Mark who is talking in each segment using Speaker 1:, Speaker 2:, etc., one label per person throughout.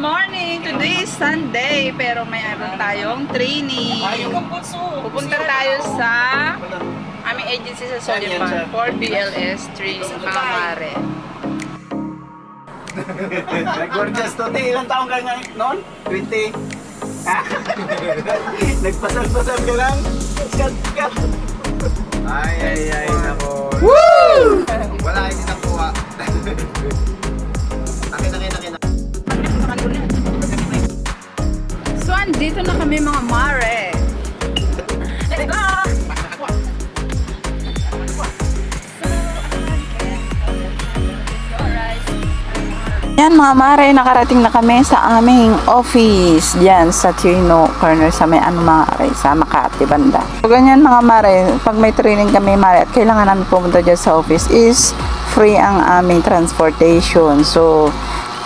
Speaker 1: morning! Today is Sunday, pero may araw tayong training. Pupunta tayo sa aming agency sa Soliman for BLS training, mga mare.
Speaker 2: Gorgeous Toti, ilang taong ka nga noon? 20? Nagpasal-pasal ka lang? Cut. Ay, nako.
Speaker 1: Woo!
Speaker 2: Wala, hindi nakuha. Akin.
Speaker 1: So, andito na kami mga mare. Let's go! Yan mga mare, nakarating na kami sa aming office diyan sa Chino Corner sa may mare, sa Makati banda. So ganyan mga mare, pag may training kami mare at kailangan namin pumunta diyan sa office is free ang aming transportation. So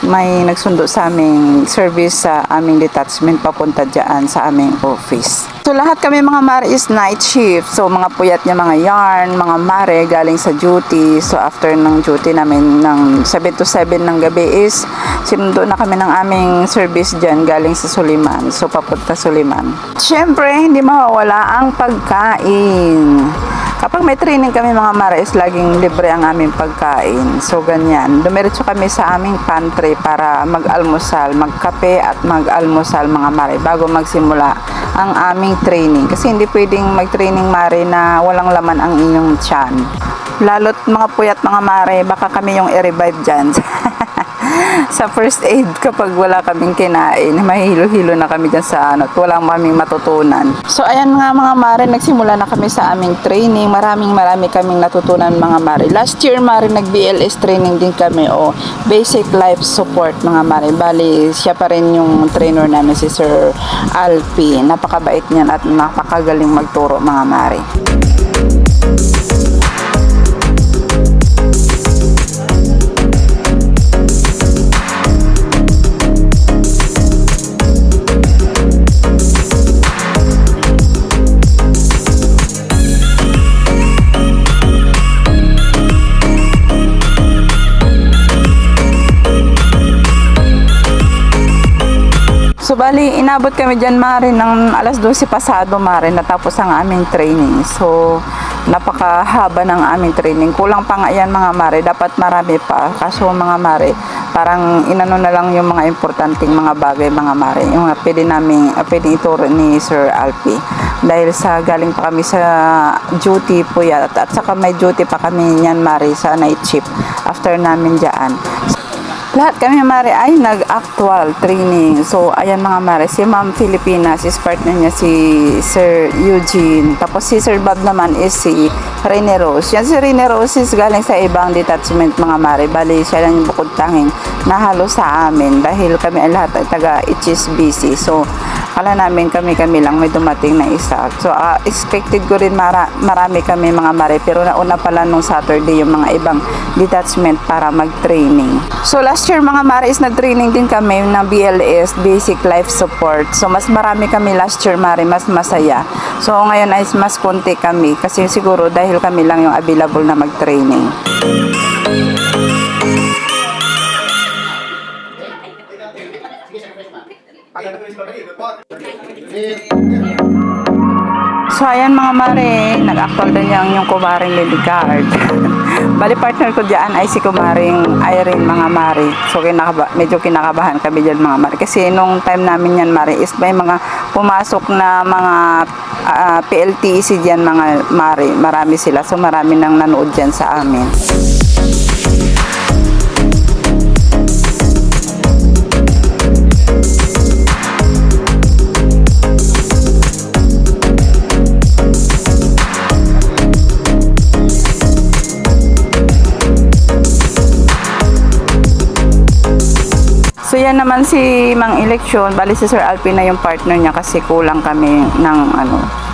Speaker 1: may nagsundo sa aming service sa aming detachment papunta diyan sa aming office. So lahat kami mga mare is night shift. So mga puyat niya mga yarn, mga mare galing sa duty. So after ng duty namin ng 7 to 7 ng gabi is sinundo na kami ng aming service dyan galing sa Soliman. So papunta Soliman. Siyempre hindi mawawala ang pagkain. Kapag may training kami mga mare is laging libre ang aming pagkain. So ganyan. Dumiretso kami sa aming pantry para mag-almusal, magkape at mag-almusal mga mare bago magsimula ang aming training. Kasi hindi pwedeng mag-training mare na walang laman ang inyong tiyan. Lalo't mga puyat mga mare, baka kami yung i-revive dyan. Sa first aid kapag wala kaming kinain, mahilo-hilo na kami dyan sa at walang kaming matutunan. So ayan nga mga mare, nagsimula na kami sa aming training. Marami kaming natutunan mga mare. Last year mare, nag-BLS training din kami o basic life support mga mare. Bali, siya pa rin yung trainer namin si Sir Alpi. Napakabait niyan at napakagaling magturo mga mare. So bali, inabot kami dyan mare ng alas 12 pasado mare, natapos ang aming training. So napakahaba ng aming training. Kulang pa nga yan mga mare, dapat marami pa. Kaso mga mare, parang inano na lang yung mga importanteng mga bagay mga mare. Yung mga pwede ituro ni Sir Alpi. Dahil sa galing pa kami sa duty po yan. At saka may duty pa kami yan mare sa night shift after namin dyan. Lahat kami mare ay nag-actual training. So ayan mga mare, si Ma'am Filipinas is partner niya si Sir Eugene. Tapos si Sir Bob naman is si Rene Rose. Yan si Rene Rose is galing sa ibang detachment mga mare. Bali siya lang yung bukod tanging nahalo sa amin dahil kami ay lahat ay taga HSBC. So kala namin kami lang may dumating na isa. So expected ko rin marami kami mga mare, pero nauna pala nung Saturday yung mga ibang detachment para mag-training. So last year mga mare is nag-training din kami ng BLS, Basic Life Support. So mas marami kami last year mare, mas masaya. So ngayon ay mas konti kami kasi siguro dahil kami lang yung available na mag-training. So ayan mga mare, nag-actual din yung kumaring Lilligard. Bali partner ko dyan ay si kumaring Irene mga mare. So medyo kinakabahan kami dyan mga mare. Kasi nung time namin yan mare is may mga pumasok na mga PLTEC dyan mga mare. Marami sila. So marami nang nanood dyan sa amin. So yan naman si Mang Eleksyon, bali si Sir Alpi na yung partner niya kasi kulang kami ng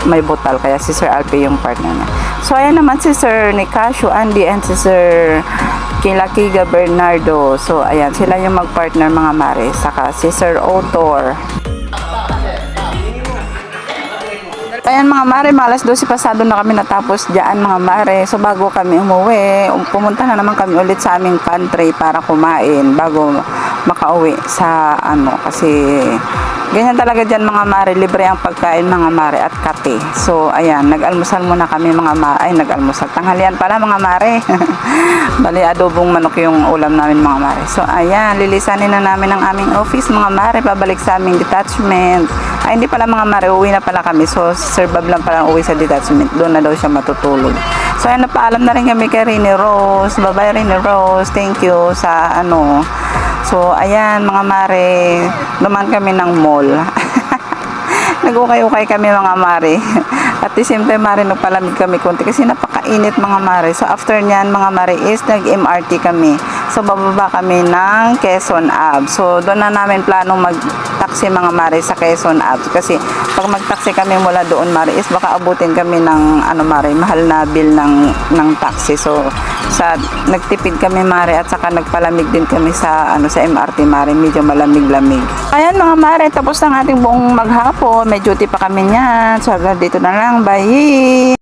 Speaker 1: may butal, kaya si Sir Alpi yung partner niya. So ayan naman si Sir Nicasio Andy and si Sir Kilakiga Bernardo. So ayan, sila yung mag-partner mga mare, saka si Sir Otor. Ayan mga mare, alas 12 pasado na kami natapos dyan mga mare. So bago kami umuwi, pumunta na naman kami ulit sa aming pantry para kumain bago makauwi sa ano, kasi ganyan talaga dyan mga mare, libre ang pagkain mga mare at kape. So ayan, nag-almusal muna kami mga mare, ay nag-almusal, tanghalian pala mga mare. Bali adobong manok yung ulam namin mga mare. So ayan, lilisanin na namin ang aming office mga mare, pabalik sa aming detachment. Ay hindi pala mga mare, uwi na pala kami. So Sir Bob lang pala uwi sa detachment, doon na daw siya matutulog. So ayan, napaalam na rin kami kay Rini Rose. Bye bye Rini Rose, thank you sa ano. So ayan mga mare, naman kami ng mall. Nag-ukay-ukay kami mga mare. At the same time mare, nagpalamig kami konti kasi napakainit mga mare. So after nyan mga mare is nag-MRT kami. So bababa kami ng Quezon Ave. So doon na namin planong mag-taxi mga mare sa Quezon Ave. Kasi pag mag-taxi kami mula doon mare is baka abutin kami ng ano mare, mahal na bill ng taxi. So sa nagtipid kami mare at saka nagpalamig din kami sa ano sa MRT mare, medyo malamig-lamig. Ayan mga mare, tapos ng ating buong maghapon. May duty pa kami niyan. So dito na lang, bye.